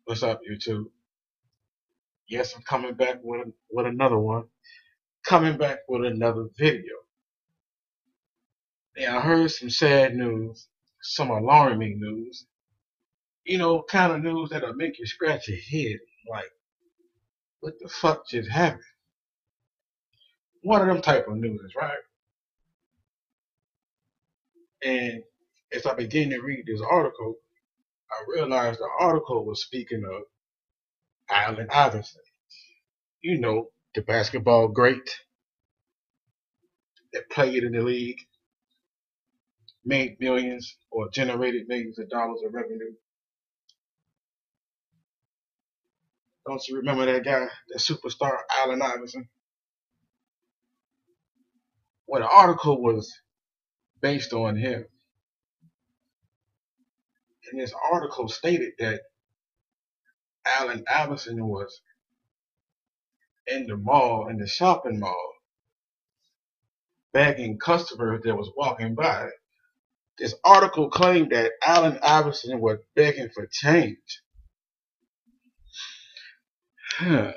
What's up, YouTube? Yes, I'm coming back with another one. Coming back with another video. And I heard some sad news, some alarming news. Kind of news that'll make you scratch your head. Like, what the fuck just happened? One of them type of news, right? And as I began to read this article, I realized the article was speaking of Allen Iverson. The basketball great that played in the league, made millions or generated millions of dollars of revenue. Don't you remember that guy, that superstar Allen Iverson? Well, the article was based on him. And this article stated that Allen Iverson was in the mall, in the shopping mall, begging customers that was walking by. This article claimed that Allen Iverson was begging for change. The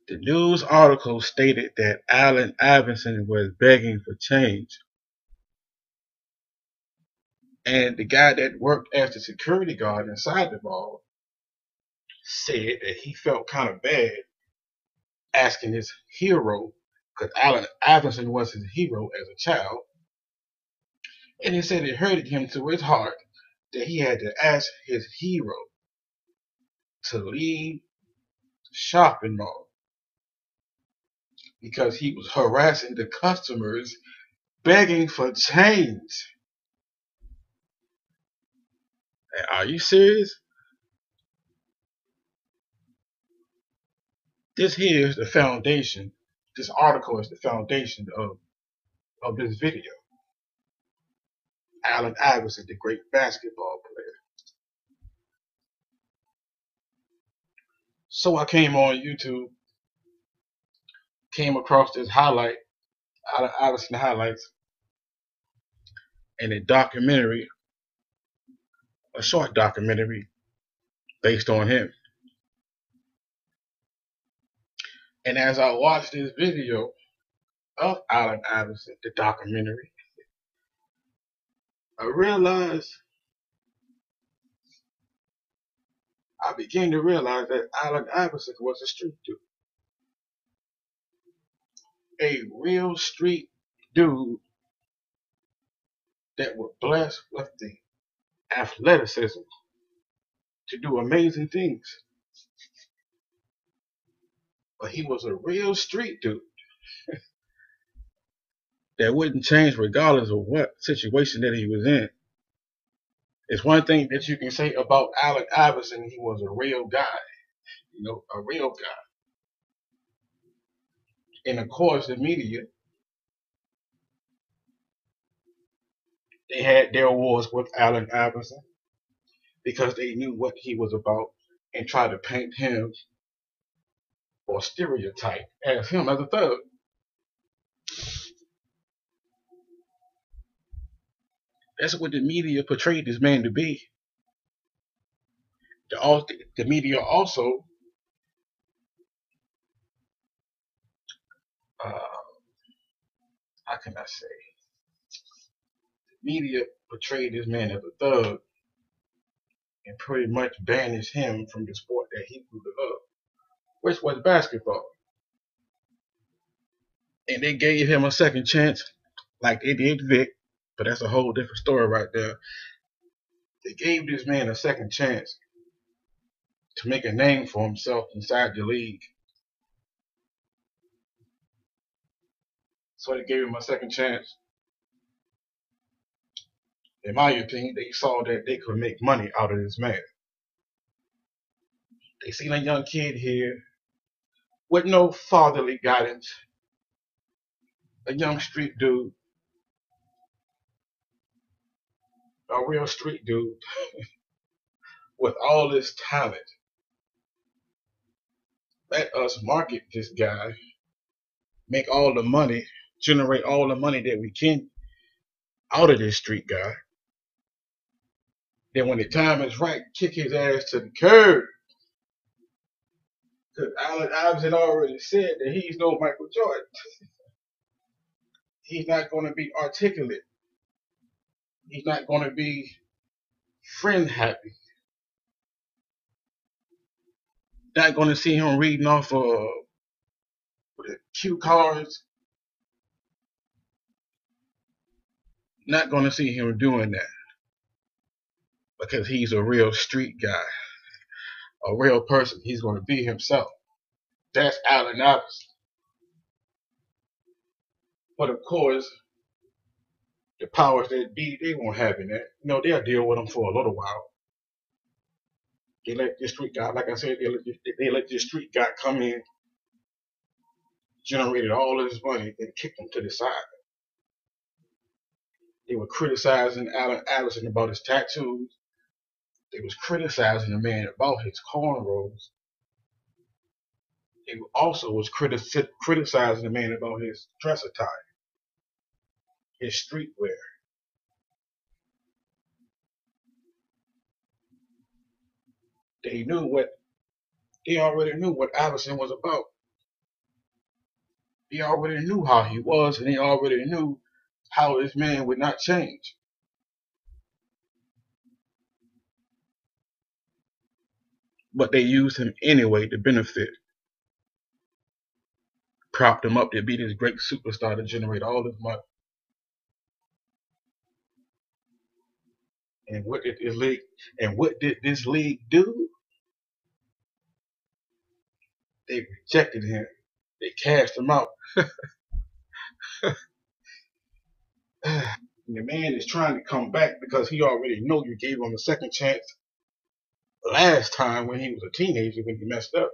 news article stated that Allen Iverson was begging for change. And the guy that worked as the security guard inside the mall said that he felt kind of bad asking his hero, because Allen Iverson was his hero as a child, and he said it hurted him to his heart that he had to ask his hero to leave the shopping mall because he was harassing the customers begging for change. Are you serious? This here is the foundation. This article is the foundation of this video. Allen Iverson, the great basketball player. So I came on YouTube, came across this highlight, Allen Iverson highlights, and a documentary, a short documentary based on him. And as I watched this video of Allen Iverson, the documentary, I began to realize that Allen Iverson was a street dude. A real street dude that was blessed with the athleticism to do amazing things. But he was a real street dude that wouldn't change regardless of what situation that he was in. It's one thing that you can say about Allen Iverson, he was a real guy, a real guy. And of course, the media, they had their wars with Allen Iverson because they knew what he was about and tried to paint him or stereotype as him as a thug. That's what the media portrayed this man to be. The media also how can I say? The media portrayed this man as a thug and pretty much banished him from the sport that he grew to love, which was basketball. And they gave him a second chance, like they did Vic, but that's a whole different story right there. They gave this man a second chance to make a name for himself inside the league. So they gave him a second chance. In my opinion, they saw that they could make money out of this man. They seen a young kid here with no fatherly guidance, a young street dude, a real street dude with all this talent. Let us market this guy, make all the money, generate all the money that we can out of this street guy. Then when the time is right, kick his ass to the curb. Because Allen Iverson already said that he's no Michael Jordan. He's not going to be articulate. He's not going to be friend happy. Not going to see him reading off cue cards. Not going to see him doing that because he's a real street guy, a real person. He's going to be himself. That's Allen Iverson. But of course, the powers that be, they won't have in that. You know, they'll deal with him for a little while. They let this street guy, like I said, they let this street guy come in, generated all of his money, and kicked him to the side. They were criticizing Allen Iverson about his tattoos. They was criticizing the man about his cornrows. They also was criticizing the man about his dress attire, his streetwear. They already knew what Iverson was about. They already knew how he was, and they already knew how this man would not change. But they used him anyway to benefit, propped him up to be this great superstar to generate all this money. And what did this league do? They rejected him. They cast him out. And the man is trying to come back because he already know you gave him a second chance last time when he was a teenager when he messed up.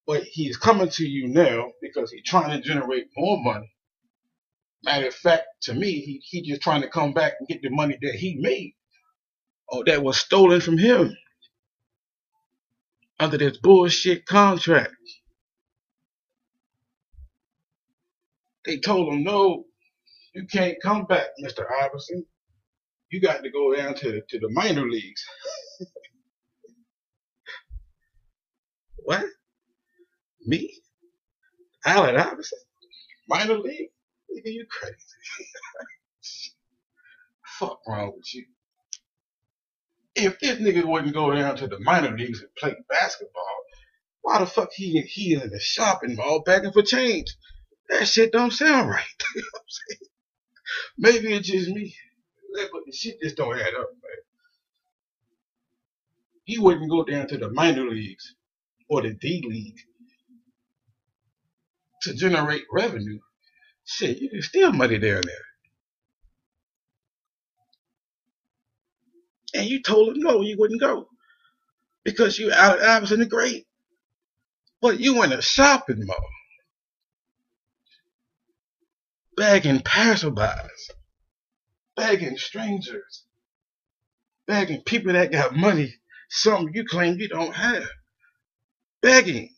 But he's coming to you now because he's trying to generate more money. Matter of fact, to me, he just trying to come back and get the money that he made or that was stolen from him under this bullshit contract. They told him, no, you can't come back, Mr. Iverson. You got to go down to the minor leagues. What? Me? Allen Iverson? Minor league? Nigga, you crazy. Fuck wrong with you. If this nigga wouldn't go down to the minor leagues and play basketball, why the fuck he in the shopping mall begging for change? That shit don't sound right. You know what I'm saying? Maybe it's just me. But the shit just don't add up, man. He wouldn't go down to the minor leagues or the D League to generate revenue. Shit, you can steal money down there. And you told him no, you wouldn't go. Because you Allen Iverson the Great. But you in a shopping mall. Begging passerbys. Begging strangers. Begging people that got money. Something you claim you don't have. Begging.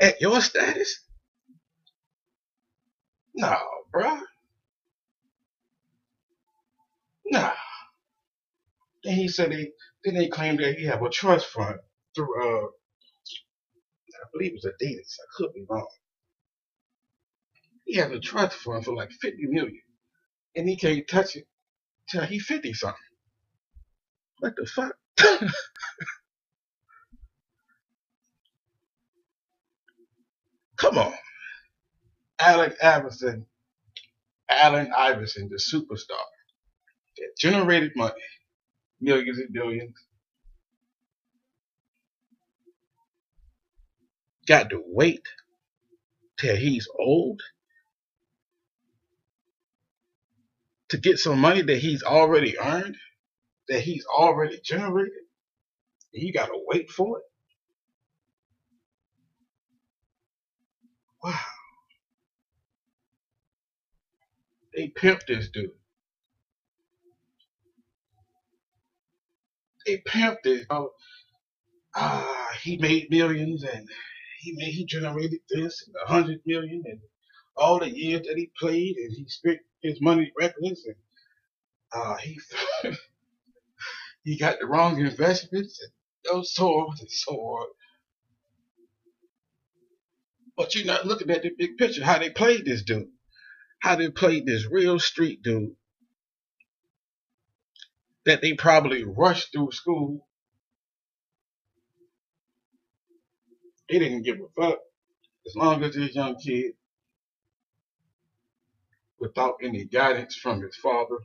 At your status? No, bruh. Nah. Then he said they claimed that he have a trust fund through I believe it was Adidas. I could be wrong. He has a trust fund for like 50 million. And he can't touch it till he 50 something. What the fuck? Come on. Allen Iverson, the superstar that generated money, millions and billions, got to wait till he's old to get some money that he's already earned, that he's already generated, and you got to wait for it? Wow. They pimped this dude. They pimped this. He made millions and he generated this and 100 million and all the years that he played and he spent his money reckless and he He got the wrong investments, and so on and so on. But you're not looking at the big picture, how they played this dude, how they played this real street dude that they probably rushed through school. They didn't give a fuck as long as this young kid, without any guidance from his father,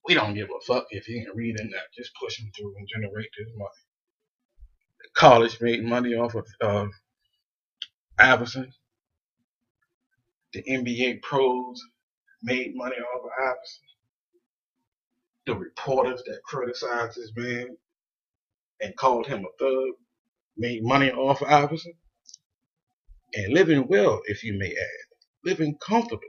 we don't give a fuck if he can read or not. Just push him through and generate this money. The college made money off of Iverson. The NBA pros made money off of Iverson. The reporters that criticized this man and called him a thug made money off of Iverson. And living well, if you may add, living comfortably.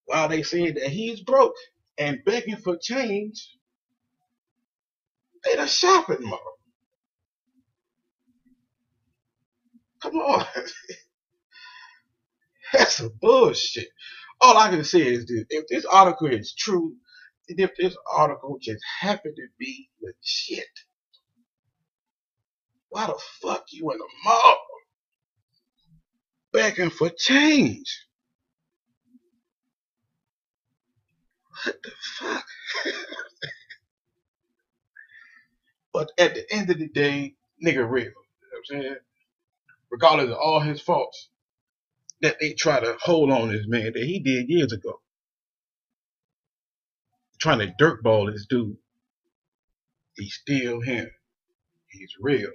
While they said that he's broke and begging for change in a shopping mall. Come on. That's some bullshit. All I can say is this: if this article is true, and if this article just happened to be legit, why the fuck you in the mall begging for change? What the fuck? But at the end of the day, nigga real. You know what I'm saying? Regardless of all his faults that they try to hold on this man that he did years ago. Trying to dirtball this dude. He's still him. He's real.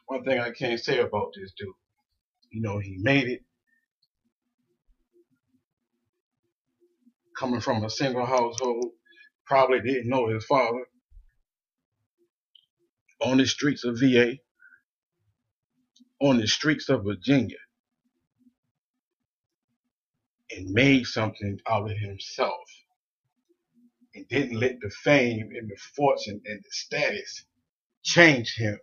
One thing I can't say about this dude. You know, he made it coming from a single household, probably didn't know his father, on the streets of VA, on the streets of Virginia, and made something out of himself, and didn't let the fame and the fortune and the status change him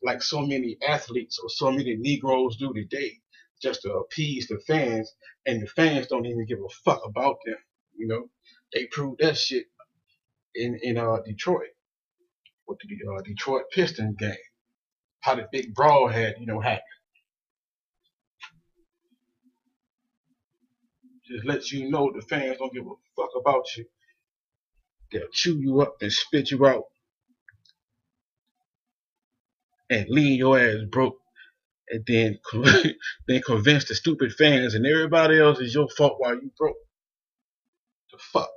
like so many athletes or so many Negroes do today, just to appease the fans, and the fans don't even give a fuck about them. You know, they proved that shit in Detroit with the Detroit Pistons game. How the big brawl had, happened. Just lets you know the fans don't give a fuck about you. They'll chew you up and spit you out and leave your ass broke, and then then convince the stupid fans and everybody else is your fault while you broke. The fuck?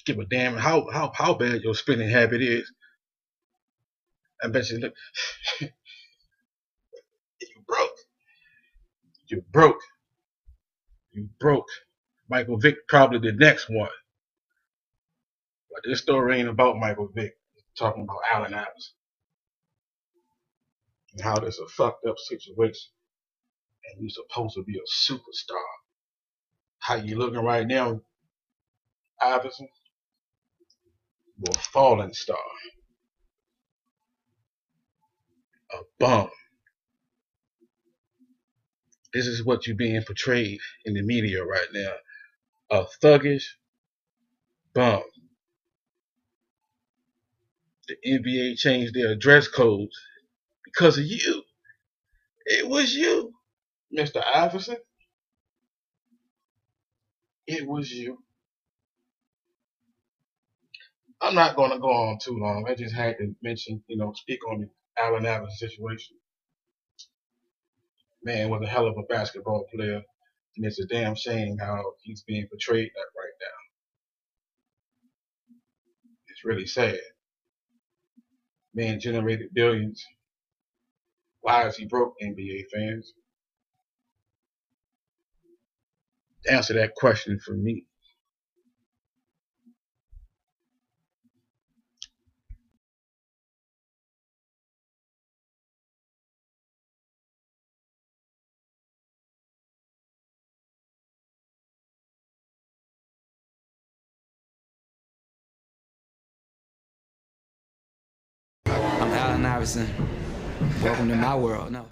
Give a damn how bad your spending habit is. I bet you look, you broke. You broke. You broke. Michael Vick probably the next one. But this story ain't about Michael Vick. It's talking about Allen Iverson and how this is a fucked up situation. And you're supposed to be a superstar. How you looking right now, Iverson? You're a fallen star. A bum. This is what you're being portrayed in the media right now. A thuggish bum. The NBA changed their dress codes because of you. It was you, Mr. Iverson. It was you. I'm not going to go on too long. I just had to mention, speak on the Allen Iverson situation. Man was a hell of a basketball player, and it's a damn shame how he's being portrayed right now. It's really sad. Man generated billions. Why is he broke, NBA fans? Answer that question for me. I'm Allen Iverson. Welcome to my world. No.